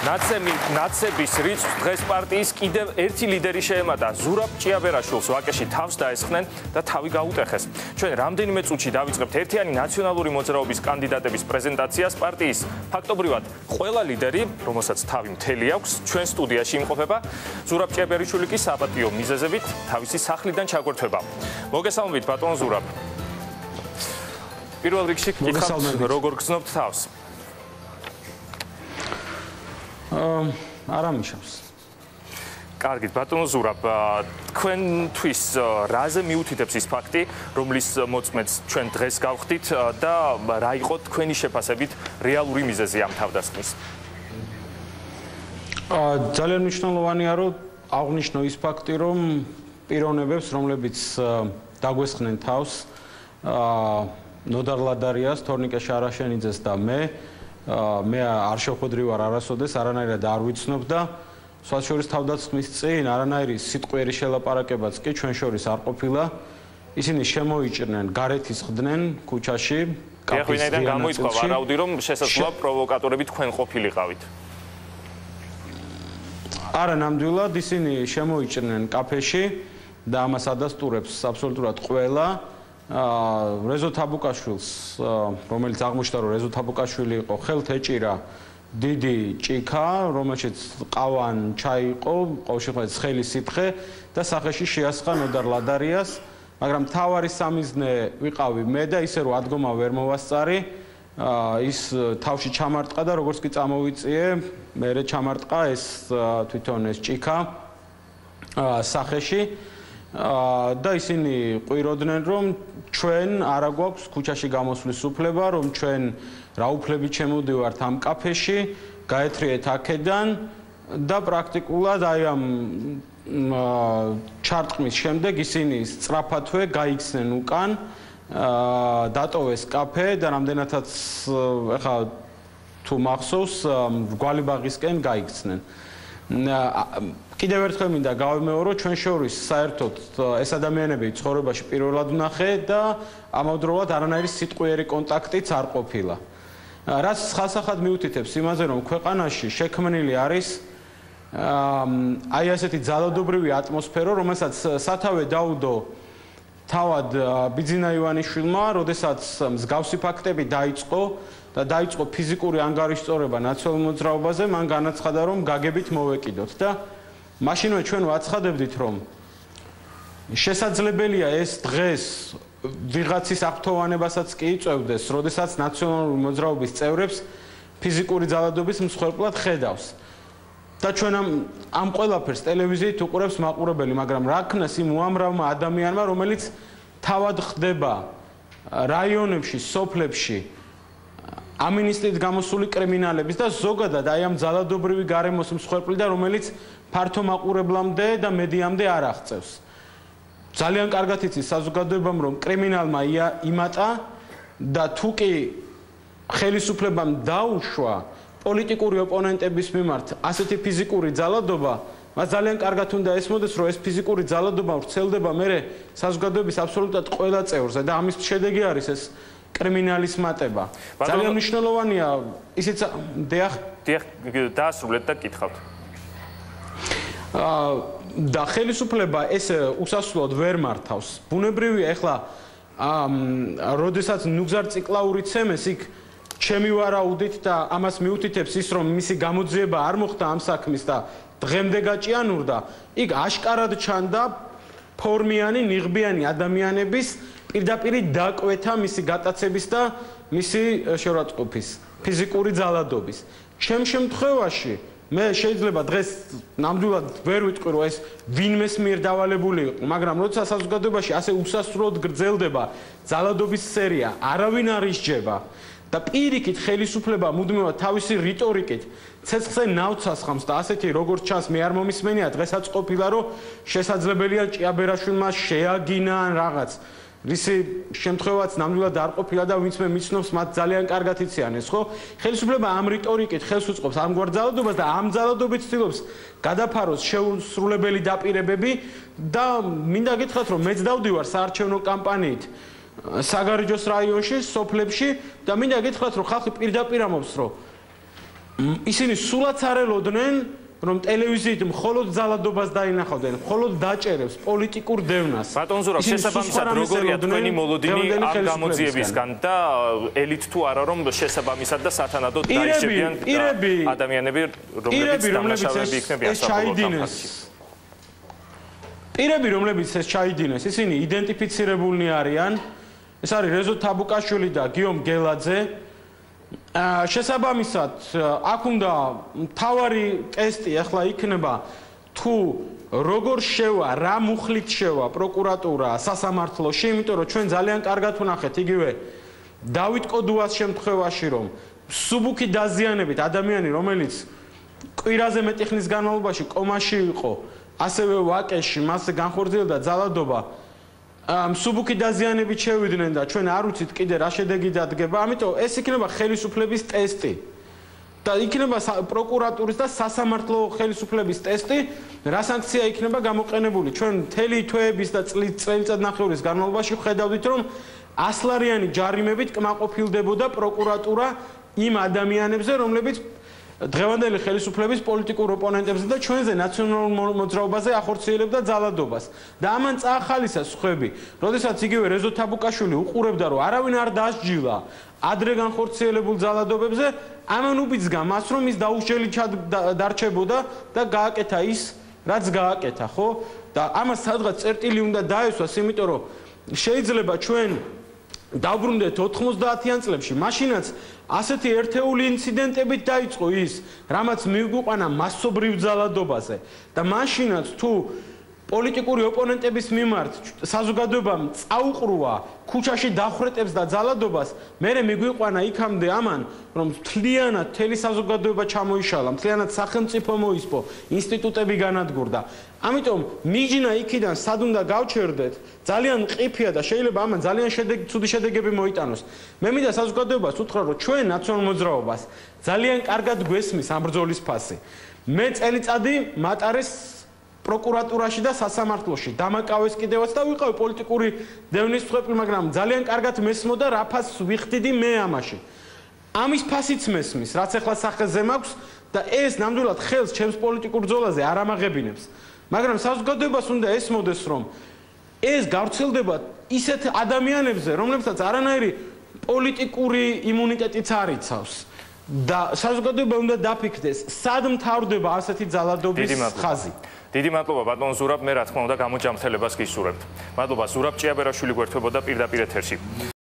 ნაცების რიცხვს დღეს პარტიის კიდევ ერთი ლიდერი შეემატა. ზურაბ ჭიაბერაშვილს ვაკეში თავს დაესხნენ და თავი გაუტეხეს. ჩვენ რამდენიმე წუთში დავიწყებთ ერთიანი ნაციონალური მოძრაობის კანდიდატების პრეზენტაციას. პარტიის ფაქტობრივად ყველა ლიდერი, რომელსაც თავი მთელი აქვს, ჩვენ სტუდიაში იმყოფება. ზურაბ ჭიაბერიშვილი კი საპატიო მიზეზებით თავისი სახლიდან ჩაგვერთვება. მოგესალმებით ბატონ ზურაბ. პირველ რიგში გითხავთ როგორ გრძნობთ თავს? არა მიშავს. კარგით, ბატონო ზურაბ, თქვენთვის რაზე მიუთითებს ის ფაქტი, რომლის მოწმეც ჩვენ დღეს გავხდით და რა იყო თქვენი შეფასებით რეალური მიზეზი ამ თავდასხმის? ძალიან მნიშვნელოვანია, რომ აღნიშნო ის ფაქტი, რომ პიროვნებებს, რომლებიც დაგვესხნენ თავს, ნოდარ ლადარიას, თორნიკე შარაშენიძეს და მე არ შეხვედრი ვარ არასოდეს, არანაირად არ ვიცნობ და სხვა შორის თავდასხმის წინ არანაირი სიტყვიერი შელაპარაკებაც კი ჩვენ შორის არ ყოფილა. ისინი შემოიჭრნენ, გარეთ ისხდნენ ქუჩაში, კაფის ვინაიდან გამოიწვა ვარაუდი, რომ შესაძლოა პროვოკატორები თქვენ ყოფილიყავით. არა, ნამდვილად ისინი შემოიჭრნენ კაფეში და ამას ადასტურებს აბსოლუტურად ყველა. რეზო თაბუკაშვილს, რომელიც აღმოჩნდა, რომ რეზო თაბუკაშვილი იყო, ხელთ ეჭირა დიდი ჭიქა, რომელშიც ყავან, ჩაი იყო, ყოველ შემთხვევაში ცხელი სითხე და სახეში შეასხა ნოდარ ლადარიას, მაგრამ მთავარი სამიზნე ვიყავი მე და ისე რომ ადგომა ვერ მოვასწარი, ის თავში ჩამარტყა და როგორც კი წამოვიწიე, მერე ჩამარტყა ეს თვითონ ეს ჭიქა სახეში. და ისინი ყვიროდნენ, რომ ჩვენ არა გვაქვს ქუჩაში გამოსვლის უფლება, რომ ჩვენ რა უფლებით შემოდივართ ამ კაფეში, გაეთრიეთ აქედან და პრაქტიკულად აი ამ ჩარტყმის შემდეგ ისინი სწრაფათვე გაიქცნენ უკან, დატოვეს კაფე და რამდენადაც ეხლა თუ მახსოვს, გვალიბაღისკენ გაიქცნენ. კიდევ ერთხელ მინდა გავიმეორო, ჩვენ შორის საერთოდ ეს ადამიანები ცხოვრებაში პირველად ვნახე და ამავდროულად არანაირი სიტყვიერი კონტაქტიც არ ყოფილა. რაც ხალხსახად მიუთითებს იმაზე, რომ ქვეყანაში შექმნილი არის აი ასეთი ძალადობრივი ატმოსფერო, რომელსაც სათავე დაუდო თავად ბიძინა ივანიშვილმა, როდესაც მსგავსი ფაქტები დაიწყო და დაიწყო ფიზიკური ანგარიშწორება ნაციონალურ მოძრაობაზე, მან განაცხადა, რომ გაგებით მოვეკიდოთ და მაშინვე ჩვენ ვაცხადებდით, რომ შესაძლებელია ეს დღეს ვიღაცის აღფრთოვანებასაც კი იწევდეს, როდესაც ნაციონალური მოძრაობის წევრებს ფიზიკური ძალადობის მსხვერპლად ხედავს. და ჩვენ ამ ყველაფერს ტელევიზიით უყურებს მაყურებელი, მაგრამ რა ქნას იმ უამრავმა ადამიანმა, რომელიც თავად ხდება რაიონებში, სოფლებში ამინისტიით გამოსული კრიმინალების და ზოგადად აი ამ ძალადობრივი გარემოს მსხვერპლი და რომელიც ფართო მაყურებლამდე და მედიამდე არ აღწევს. ძალიან კარგად იცის საზოგადოებამ, რომ კრიმინალმა იმატა და თუ კი ხელისუფლებამ დაუშვა პოლიტიკური ოპონენტების მიმართ ასეთი ფიზიკური ძალადობა, მას ძალიან კარგად უნდა ესმოდეს, რომ ეს ფიზიკური ძალადობა ვრცელდება მერე საზოგადოების აბსოლუტურად ყველა წევრზე და ამის შედეგი არის ეს კრიმინალის მატება. ძალიან მნიშვნელოვანია ისიც დიახ დაასრულეთ და გითხავთ. და ხელისუფლება ეს უსასრულოდ ვერ მართავს. ბუნებრივია, ეხლა როდესაც ნუგზარ ციკლაური ცემეს, იქ ჩემი ვარაუდით და ამას მიუთითებს ის, რომ მისი გამოძიება არ მოხდა ამ საქმის და დღემდე გაჭიანურდა, იქ აშკარად ჩანდა ფორმიანი, ნიღბიანი ადამიანების პირდაპირი დაკვეთა მისი გატაცების და მისი შეურაცხყოფის, ფიზიკური ძალადობის. ჩემ შემთხვევაში მე შეიძლება დღეს ნამდვილად ვერ ვიტყვი, რომ ეს ვინმეს მიერ დავალებული იყო, მაგრამ როცა საზოგადოებაში ასე უსასრულოდ გრძელდება ძალადობის სერია, არავინ არ ისჯება და პირიქით ხელისუფლება მუდმივად თავისი რიტორიკით ცეცხლზე ნავცას ხამს და ასეთი როგორც ჩანს მე არ მომისმენია დღესაც ყოფილა, რომ შესაძლებელია ჭიაბერაშვილმა შეაგინა რაღაც რისი შემთხვევაც ნამდვილად არ ყოფილა და ვინც მე მიცნობს, მათ ძალიან კარგად იციან ეს, ხო? ხელისუფლება ამ რიტორიკით ხელს უწყობს ამგვარ ძალადობას და ამ ძალადობით ცდილობს გადაფაროს შეუსრულებელი დაპირებები და მინდა გითხრათ, რომ მეც დავდივარ საარჩევნო კამპანიით საგარეჯოს რაიონში, სოფლებში და მინდა გითხრათ, რომ ხალხი პირდაპირ ამბობს, რომ ისინი სულაც არ ელოდნენ რომ ტელევიზიით მხოლოდ ძალადობას დაინახავდნენ, მხოლოდ დაჭერებს, პოლიტიკურ დევნას. ბატონ ზურაბ, შესაბამისად როგორია თქვენი მოლოდინი ამ გამოძიებისგან და ელით თუ არა რომ შესაბამისად და სათანადოდ დაიშებიან ადამიანები, რომლებიც დამნაშავეები იქნებიან საბოლოო ხალხში. პირები, რომლებიც ეს ჩაიდინეს, ისინი იდენტიფიცირებულნი არიან. ეს არის რეზო თაბუკაშვილი და გიომ გელაძე. შესაბამისად, აქ უნდა მთავარი ტესტი ახლა იქნება თუ როგორ შევა, რა მუხლით შევა პროკურატურა სასამართლოში, იმიტომ რომ ჩვენ ძალიან კარგად ვნახეთ იგივე დავით კოდუას შემთხვევაში, რომ სუბუქი დაზიანებით ადამიანი, რომელიც კვირაზე მეტი ხნის განმავლობაში კომაში იყო, ასევე ვაკეში, მასზე განხორციელდა ძალადობა, სუბუქი დაზიანებით შევიდნენ და ჩვენ არ ვიცით კიდე რა შედეგი დადგება, ამიტომ ეს იქნება ხელისუფლების ტესტი. და იქნება პროკურატურის და სასამართლო ხელისუფლების ტესტი, რა სანქცია იქნება გამოყენებული. ჩვენ მთელი თვეების და წელიწადნახევრის განმავლობაში ხედავდით, რომ 100-ლარიანი ჯარიმებით კმაყოფილდებოდა პროკურატურა იმ ადამიანებზე, რომლებიც დღევანდელი ხელისუფლების პოლიტიკურ ოპონენტებზე და ჩვენზე ნაციონალურ მოძრაობაზე ახორციელებდა ძალადობას. და ამან წაახალისა სხვები, როდესაც იგივე რეზო თაბუკაშვილი უყურებდა, რომ არავინ არ დასჯილა ადრე განხორციელებულ ძალადობებზე, ამან უბიძგა მას, რომ ის დაუსჯელი დარჩებოდა და გააკეთა ის, რაც გააკეთა, ხო? და ამას სადღაც წერტილი უნდა დაესვას, იმიტომ რომ შეიძლება ჩვენ დავბრუნდეთ 90-იან წლებში, მაშინაც ასეთი ერთეული ინციდენტებით დაიწყო ის, რამაც მიგვიყვანა მასობრივ ძალადობაზე და მაშინაც თუ პოლიტიკური ოპონენტების მიმართ საზოგადოებამ წაუყრუა ქუჩაში დახვრეტებს და ძალადობას, მერე მიგვიყვანა იქამდე ამან, რომ მთლიანად მთელი საზოგადოება ჩამოიშალა, მთლიანად სახელმწიფო მოისპო, ინსტიტუტები განადგურდა. ამიტომ მიჯნა იქიდან სად უნდა გავჩერდეთ, ძალიან მყიფეა და შეიძლება ამან ძალიან ცუდი შედეგები მოიტანოს. მე მინდა საზოგადოებას უთხრა, რომ ჩვენ ნაციონალურ მოძრაობას ძალიან კარგად გვესმის ამ ბრძოლის ფასი. მე წელიწადი მატარეს პროკურატურაში და სასამართლოში დამაკავეს კიდევაც და ვიყავი პოლიტიკური დევნის მსხვერპლი, მაგრამ ძალიან კარგად მესმოდა რა ფასს ვიხდიდი მე ამაში. ამის ფასიც მესმის, რაც ახლა სახეზე მაქვს და ეს ნამდვილად ხელს ჩემს პოლიტიკურ ბრძოლაზე არ ამაღებინებს. მაგრამ საზოგადოებას უნდა ესმოდეს, რომ ეს გავრცელდება ისეთ ადამიანებზე, რომლებსაც არანაირი პოლიტიკური იმუნიტეტიც არ იცავს. და საზოგადოება უნდა დაფიქრდეს, სად მთავრდება ასეთი ძალადობის ხაზი. დიდი მადლობა ბატონ ზურაბ, მე რა თქმა უნდა გამოჯამრთელებას გისურვებთ. მადლობა ზურაბ ჭიაბერაშვილი გვერდებოდა პირდაპირ ეთერში.